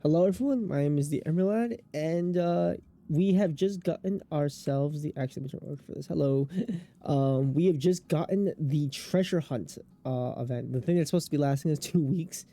Hello everyone, my name is the Emerald, and we have just gotten ourselves the actually let me work for this. Hello. We have just gotten the treasure hunt event. The thing that's supposed to be lasting is 2 weeks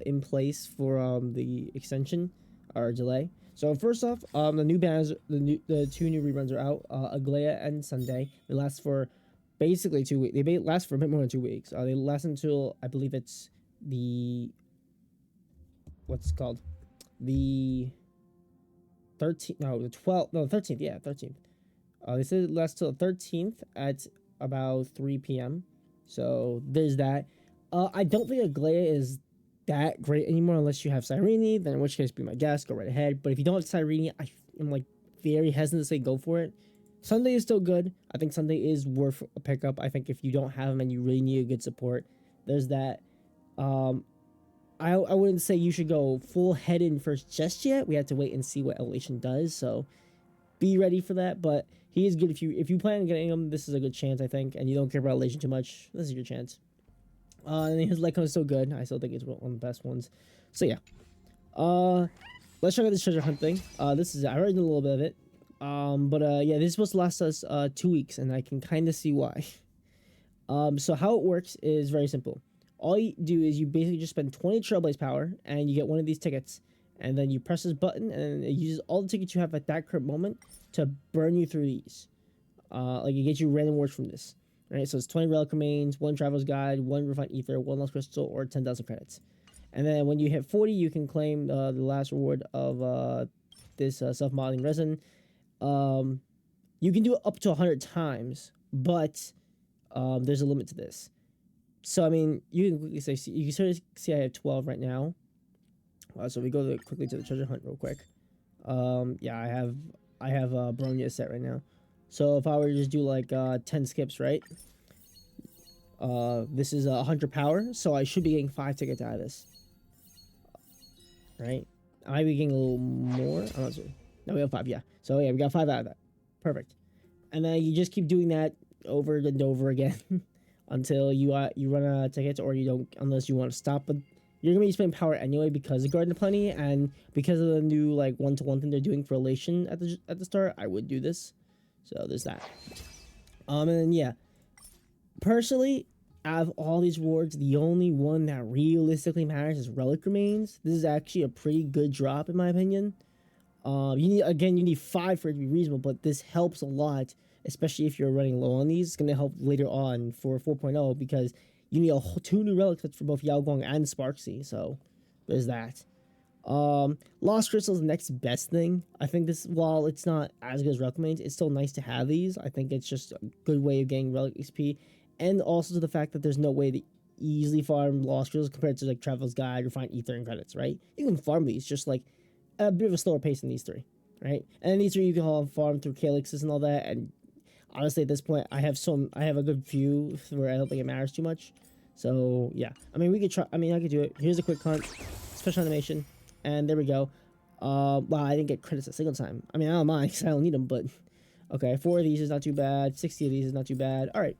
in place for the extension or delay. So first off, the new banners, the two new reruns are out, Aglaya and Sunday. They last for basically 2 weeks. They may last for a bit more than 2 weeks. They last until I believe it's the what's it called, the 13th, no, the 12th, no, the 13th, yeah, 13th. They said it lasts till the 13th at about 3 p.m. So there's that. I don't think Aglaya is that great anymore unless you have Cyrene, then in which case be my guest, go right ahead. But if you don't have Cyrene, I'm like very hesitant to say go for it. Sunday is still good. I think Sunday is worth a pickup. I think if you don't have him and you really need a good support, there's that. Um, I wouldn't say you should go full head in first just yet. We have to wait and see what Elevation does, so be ready for that. But he is good if you plan on getting him. This is a good chance, I think, and you don't care about Elevation too much. This is your chance. And his leg is so good. I still think it's one of the best ones. So yeah. Let's check out this treasure hunt thing. This is I already did a little bit of it. But yeah, this is supposed to last us 2 weeks, and I can kind of see why. So how it works is very simple. All you do is you basically just spend 20 Trailblaze power and you get one of these tickets. And then you press this button and it uses all the tickets you have at that current moment to burn you through these. Like it gets you random words from this. Right? So it's 20 relic remains, 1 traveler's guide, 1 refined ether, 1 lost crystal, or 10,000 credits. And then when you hit 40, you can claim the last reward of this self-modeling resin. You can do it up to 100 times, but there's a limit to this. So I mean, you can quickly say you can sort of see I have 12 right now. So we go quickly to the treasure hunt real quick. Yeah, I have Bronya set right now. So if I were to just do like 10 skips, right? This is 100 power, so I should be getting 5 tickets out of this, right? I might be getting a little more. I'm not sure. No, we have 5. Yeah. So yeah, we got 5 out of that. Perfect. And then you just keep doing that over and over again until you run out of tickets, or you don't, unless you want to stop. But you're gonna be spending power anyway because of Garden of Plenty and because of the new like 1-to-1 thing they're doing for Elation at the start. I would do this, so there's that. And then yeah, personally, out of all these rewards, the only one that realistically matters is Relic Remains. This is actually a pretty good drop in my opinion. You need 5 for it to be reasonable, but this helps a lot, especially if you're running low on these. It's going to help later on for 4.0 because you need 2 new relics for both Yao Guang and Sparksy, so there's that. Lost Crystal is the next best thing. I think this, while it's not as good as Relic Remains, it's still nice to have these. I think it's just a good way of getting Relic XP, and also to the fact that there's no way to easily farm Lost Crystals compared to like Traveler's Guide or find Ether and credits, right? You can farm these just like a bit of a slower pace than these 3, right? And then these 3 you can all farm through Calyxes and all that. And honestly, at this point, I have a good few where I don't think it matters too much. So yeah, I mean, we could try. I mean, I could do it. Here's a quick hunt, special animation, and there we go. Wow, I didn't get credits a single time. I mean, I don't mind because I don't need them, but okay, 4 of these is not too bad. 60 of these is not too bad. All right,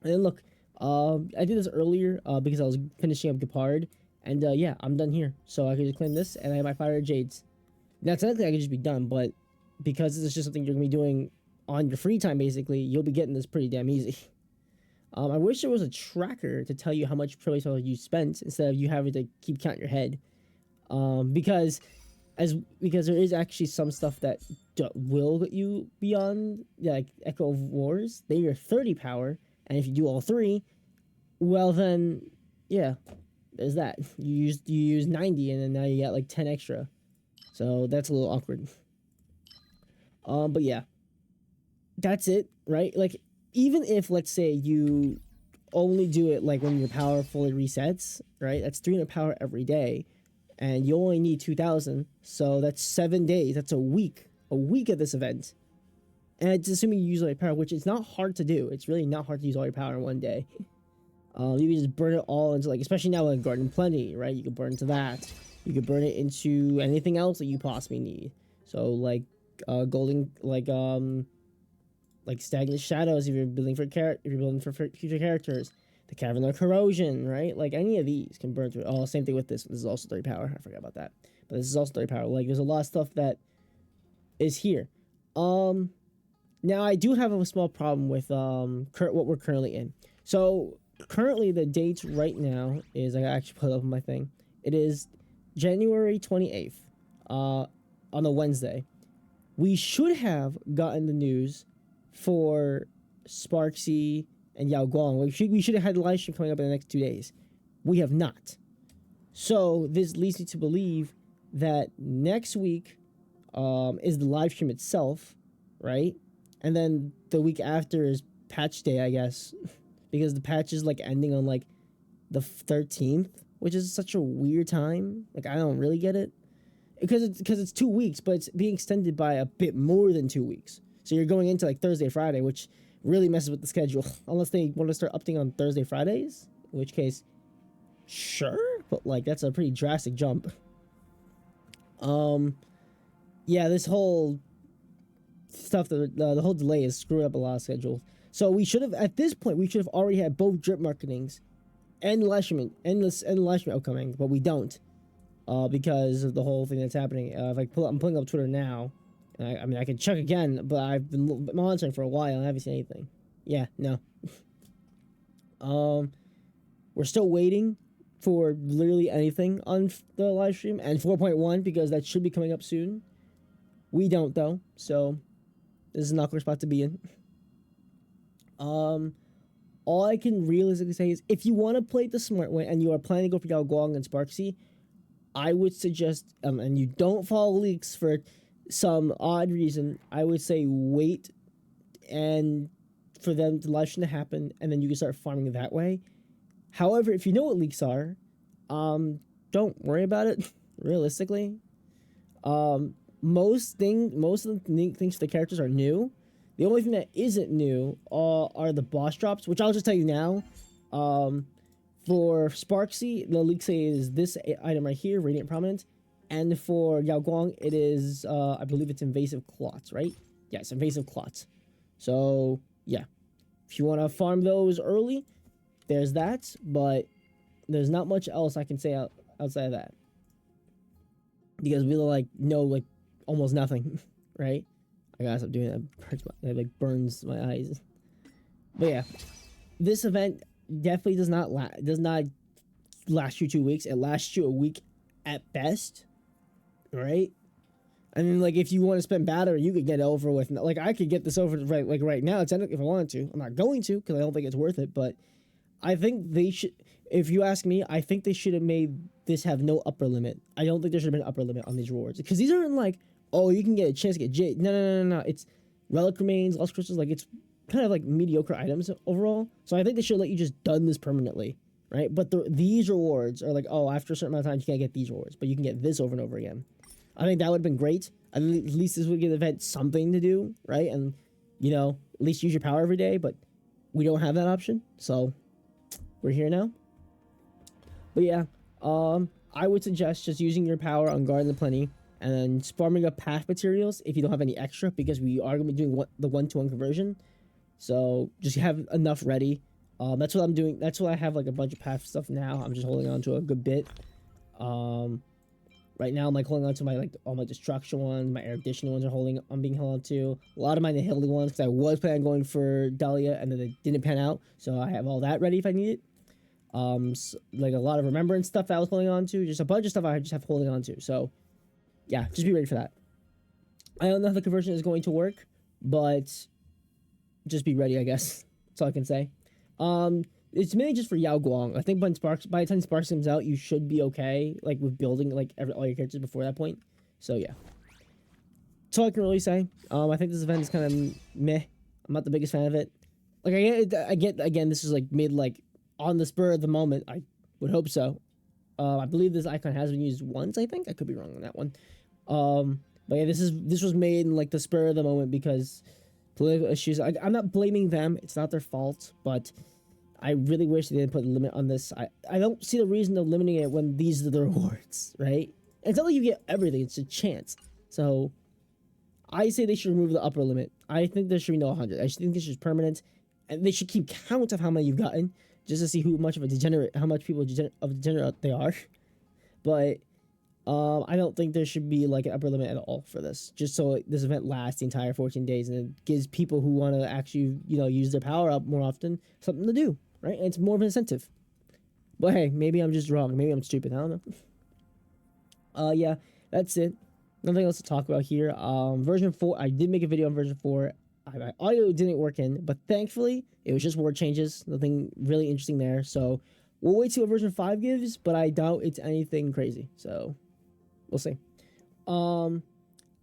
and then look, I did this earlier because I was finishing up Gepard. And yeah, I'm done here. So I can just claim this, and I have my Fire Jades. Now, technically, I could just be done, but because this is just something you're going to be doing on your free time, basically, you'll be getting this pretty damn easy. I wish there was a tracker to tell you how much Pro Base you spent instead of you having to keep count your head. Because there is actually some stuff that will get you beyond, like Echo of Wars. They are 30 power, and if you do all 3, well then, yeah. There's that. You use 90 and then now you get like 10 extra. So that's a little awkward. But yeah. That's it, right? Like even if let's say you only do it like when your power fully resets, right? That's 300 power every day and you only need 2,000. So that's 7 days. That's a week. A week of this event. And it's assuming you use all your power, which is not hard to do. It's really not hard to use all your power in one day. You can just burn it all into like, especially now with Garden Plenty, right? You can burn into that. You can burn it into anything else that you possibly need. So like, golden, like stagnant shadows if you're building for future characters. The Cavern of Corrosion, right? Like any of these can burn through. Oh, same thing with this. This is also 30 power. I forgot about that. but this is also 30 power. Like, there's a lot of stuff that is here. Now I do have a small problem with what we're currently in. So currently the dates right now is, I actually put up on my thing. It is January 28th, on a Wednesday. We should have gotten the news for Sparksy and Yao Guang. We should have had the live stream coming up in the next 2 days. We have not. So this leads me to believe that next week is the live stream itself, right? And then the week after is patch day, I guess, because the patch is like ending on like the 13th, which is such a weird time. Like, I don't really get it, because it's 2 weeks, but it's being extended by a bit more than 2 weeks. So you're going into like Thursday, Friday, which really messes with the schedule, unless they want to start updating on Thursday, Fridays, in which case, sure, but like that's a pretty drastic jump. Yeah, this whole stuff, the whole delay has screwed up a lot of schedules. So we should have, at this point, we should have already had both drip marketings and live streaming upcoming, but we don't, because of the whole thing that's happening. If I'm pulling up Twitter now, and I mean I can check again, but I've been monitoring for a while and I haven't seen anything. Yeah, no. We're still waiting for literally anything on the live stream, and 4.1, because that should be coming up soon. We don't though, so this is an awkward spot to be in. All I can realistically say is, if you want to play the smart way and you are planning to go for Yao Guang and Sparksy, I would suggest, and you don't follow leaks for some odd reason, I would say wait and for them to live stream to happen, and then you can start farming that way. However, if you know what leaks are, don't worry about it. Realistically, most of the things for the characters are new. The only thing that isn't new are the boss drops, which I'll just tell you now. For Sparksy, the leak say is this item right here, Radiant Prominence, and for Yao Guang, it is I believe it's Invasive Clots, right? Yes, Invasive Clots. So yeah, if you want to farm those early, there's that, but there's not much else I can say outside of that, because we know like almost nothing, right? I gotta stop doing that. It like burns my eyes. But yeah, this event definitely does not last you 2 weeks. It lasts you a week at best, right? I mean, like, if you want to spend battery, you could get it over with. Like, I could get this over right now. If I wanted to. I'm not going to, because I don't think it's worth it. But I think they should. If you ask me, I think they should have made this have no upper limit. I don't think there should have been an upper limit on these rewards, because these aren't like, oh, you can get a chance to get Jade. No. It's relic remains, lost crystals. Like, it's kind of like mediocre items overall. So I think they should let you just done this permanently, right? But these rewards are like, oh, after a certain amount of time, you can't get these rewards, but you can get this over and over again. I think that would have been great. At least this would give the event something to do, right? And, at least use your power every day, but we don't have that option. So we're here now. But yeah, I would suggest just using your power on Garden of Plenty and then farming up path materials if you don't have any extra, because we are going to be doing the 1-to-1 conversion. So just have enough ready. That's what I'm doing. That's why I have like a bunch of path stuff now. I'm just holding on to a good bit. Right now I'm like holding on to all my destruction ones, my erudition ones I'm being held on to. A lot of my Nihility ones, because I was planning on going for Dahlia and then it didn't pan out. So I have all that ready if I need it. Like a lot of remembrance stuff that I was holding on to, just a bunch of stuff I just have holding on to. So yeah, just be ready for that. I don't know how the conversion is going to work, but just be ready, I guess. That's all I can say. It's mainly just for Yao Guang. I think by the time Sparks comes out, you should be okay, like with building like all your characters before that point. So yeah, that's all I can really say. I think this event is kind of meh. I'm not the biggest fan of it. Like I get again, this is like made like on the spur of the moment. I would hope so. I believe this icon has been used once. I think I could be wrong on that one. But yeah, this was made in like the spur of the moment because political issues. I'm not blaming them. It's not their fault, but I really wish they didn't put a limit on this. I don't see the reason of limiting it when these are the rewards, right? It's not like you get everything. It's a chance. So I say they should remove the upper limit. I think there should be no 100. I think this is permanent, and they should keep count of how many you've gotten just to see how much people degenerate they are. But I don't think there should be like an upper limit at all for this, just so this event lasts the entire 14 days and it gives people who want to actually, use their power up more often something to do, right? And it's more of an incentive. But hey, maybe I'm just wrong. Maybe I'm stupid. I don't know. Yeah, that's it. Nothing else to talk about here. Version 4, I did make a video on version 4. My audio didn't work in, but thankfully it was just word changes. Nothing really interesting there. So we'll wait to see what version 5 gives, but I doubt it's anything crazy. So we'll see.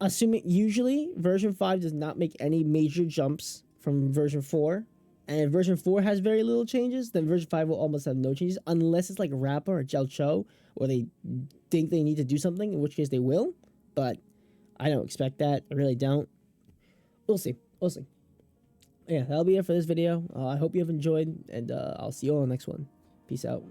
Assuming usually version 5 does not make any major jumps from version 4, and if version 4 has very little changes, then version 5 will almost have no changes, unless it's like Rappa or Jiao Cho, or they think they need to do something, in which case they will. But I don't expect that. I really don't. We'll see. We'll see. Yeah, that'll be it for this video. I hope you have enjoyed, and I'll see you all in the next one. Peace out.